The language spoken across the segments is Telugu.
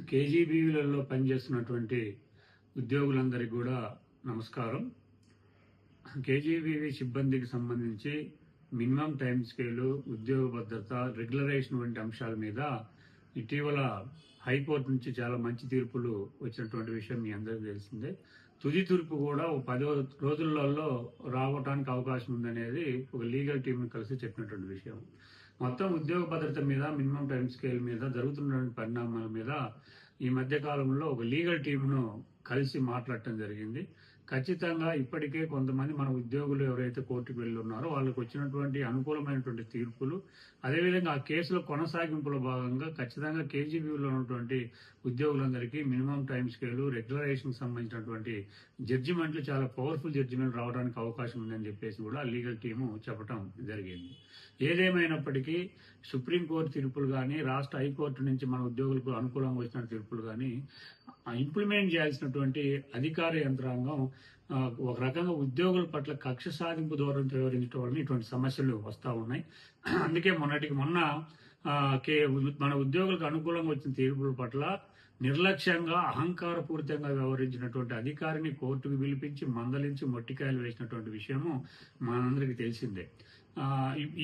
కేజీబీవీలలో పనిచేస్తున్నటువంటి ఉద్యోగులందరికీ కూడా నమస్కారం. కేజీబీవీ సిబ్బందికి సంబంధించి మినిమం టైం స్కేలు, ఉద్యోగ భద్రత, రెగ్యులరైజేషన్ వంటి అంశాల మీద ఇటీవల హైకోర్టు నుంచి చాలా మంచి తీర్పులు వచ్చినటువంటి విషయం మీ అందరికీ తెలిసిందే. తుది తీర్పు కూడా ఒక 10 రోజులలో రావడానికి అవకాశం ఉందనేది ఒక లీగల్ టీంని కలిసి చెప్పినటువంటి విషయం. మొత్తం ఉద్యోగ భద్రత మీద, మినిమం టైం స్కేల్ మీద జరుగుతున్న పరిణామాల మీద ఈ మధ్య కాలంలో ఒక లీగల్ టీంను కలిసి మాట్లాడటం జరిగింది. ఖచ్చితంగా ఇప్పటికే కొంతమంది మన ఉద్యోగులు ఎవరైతే కోర్టుకు వెళ్ళి ఉన్నారో వాళ్ళకు వచ్చినటువంటి అనుకూలమైనటువంటి తీర్పులు, అదేవిధంగా ఆ కేసుల కొనసాగింపులో భాగంగా ఖచ్చితంగా కేజీబీలో ఉన్నటువంటి ఉద్యోగులందరికీ మినిమం టైం స్కేలు, రెగ్యులరైజేషన్ సంబంధించినటువంటి జడ్జిమెంట్లు చాలా పవర్ఫుల్ జడ్జిమెంట్ రావడానికి అవకాశం ఉందని చెప్పేసి కూడా లీగల్ టీము చెప్పడం జరిగింది. ఏదేమైనప్పటికీ సుప్రీంకోర్టు తీర్పులు కానీ, రాష్ట్ర హైకోర్టు నుంచి మన ఉద్యోగులకు అనుకూలంగా వచ్చిన తీర్పులు కానీ ఇంప్లిమెంట్ చేయాల్సినటువంటి అధికార యంత్రాంగం ఒక రకంగా ఉద్యోగుల పట్ల కక్ష సాధింపు ధోరణితో వ్యవహరించడం వల్ల ఇటువంటి సమస్యలు వస్తూ ఉన్నాయి. అందుకే మొన్నటికి మొన్న మన ఉద్యోగులకు అనుకూలంగా వచ్చిన తీర్పుల పట్ల నిర్లక్ష్యంగా, అహంకారపూరితంగా వ్యవహరించినటువంటి అధికారిని కోర్టుకు పిలిపించి మందలించి మొట్టికాయలు వేసినటువంటి విషయము మనందరికీ తెలిసిందే.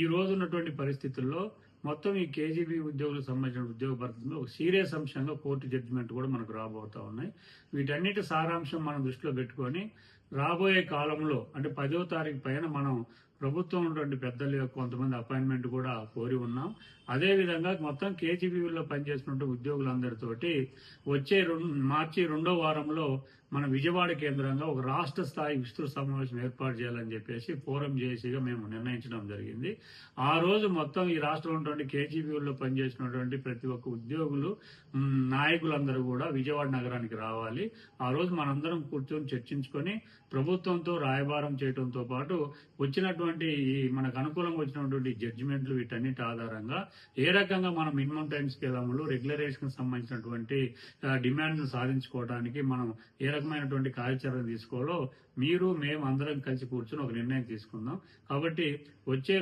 ఈ రోజు ఉన్నటువంటి పరిస్థితుల్లో మొత్తం ఈ కేజీబీ ఉద్యోగులకు సంబంధించిన ఉద్యోగ భద్రతలో ఒక సీరియస్ అంశంగా కోర్టు జడ్జిమెంట్ కూడా మనకు రాబోతా ఉన్నాయి. వీటన్నిటి సారాంశం మనం దృష్టిలో పెట్టుకొని రాబోయే కాలంలో అంటే 10వ తారీఖు పైన మనం ప్రభుత్వం ఉన్నటువంటి పెద్దల యొక్క కొంతమంది అపాయింట్మెంట్ కూడా కోరి ఉన్నాం. అదేవిధంగా మొత్తం కేజీబీలో పనిచేస్తున్న ఉద్యోగులందరితోటి వచ్చే మార్చి 2వ వారంలో మన విజయవాడ కేంద్రంగా ఒక రాష్ట్ర స్థాయి విస్తృత సమావేశం ఏర్పాటు చేయాలని చెప్పేసి ఫోరం జేఏసీగా మేము నిర్ణయించడం జరిగింది. ఆ రోజు మొత్తం ఈ రాష్ట్రంలో ఉన్నటువంటి కేజీబీలో పనిచేసినటువంటి ప్రతి ఒక్క ఉద్యోగులు, నాయకులందరూ కూడా విజయవాడ నగరానికి రావాలి. ఆ రోజు మనందరం కూర్చొని చర్చించుకొని ప్రభుత్వంతో రాయబారం చేయడంతో పాటు వచ్చినటువంటి మనకు అనుకూలంగా వచ్చినటువంటి జడ్జిమెంట్లు వీటన్నిటి ఆధారంగా ఏ రకంగా మనం మినిమం టైం స్కేల్ అమలు, రెగ్యులరైజేషన్ సంబంధించినటువంటి డిమాండ్ను సాధించుకోవడానికి మనం ఏ రకమైనటువంటి కార్యాచరణ తీసుకోవాలో మేము అందరం కలిసి కూర్చొని ఒక నిర్ణయం తీసుకుందాం. కాబట్టి వచ్చే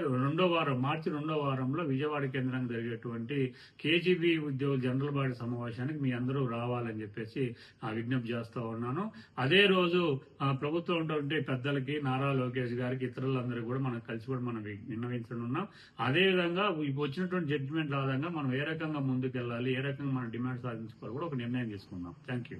మార్చి 2వ వారంలో విజయవాడ కేంద్రంగా జరిగేటువంటి కేజీబీ ఉద్యోగుల జనరల్ బాడీ సమావేశానికి మీ అందరూ రావాలని చెప్పేసి విజ్ఞప్తి చేస్తా ఉన్నాను. అదే రోజు ప్రభుత్వం ఉన్నటువంటి పెద్దలకి, నారా లోకేష్ గారికి, ఇతరులందరూ కూడా మనం కలిసి కూడా మనం విన్నవించనున్నాం. అదేవిధంగా వచ్చినటువంటి జడ్జిమెంట్ ఆధారంగా మనం ఏ రకంగా ముందుకెళ్ళాలి, ఏ రకంగా మనం డిమాండ్ సాధించుకోవాలి కూడా ఒక నిర్ణయం తీసుకుందాం. Thank you.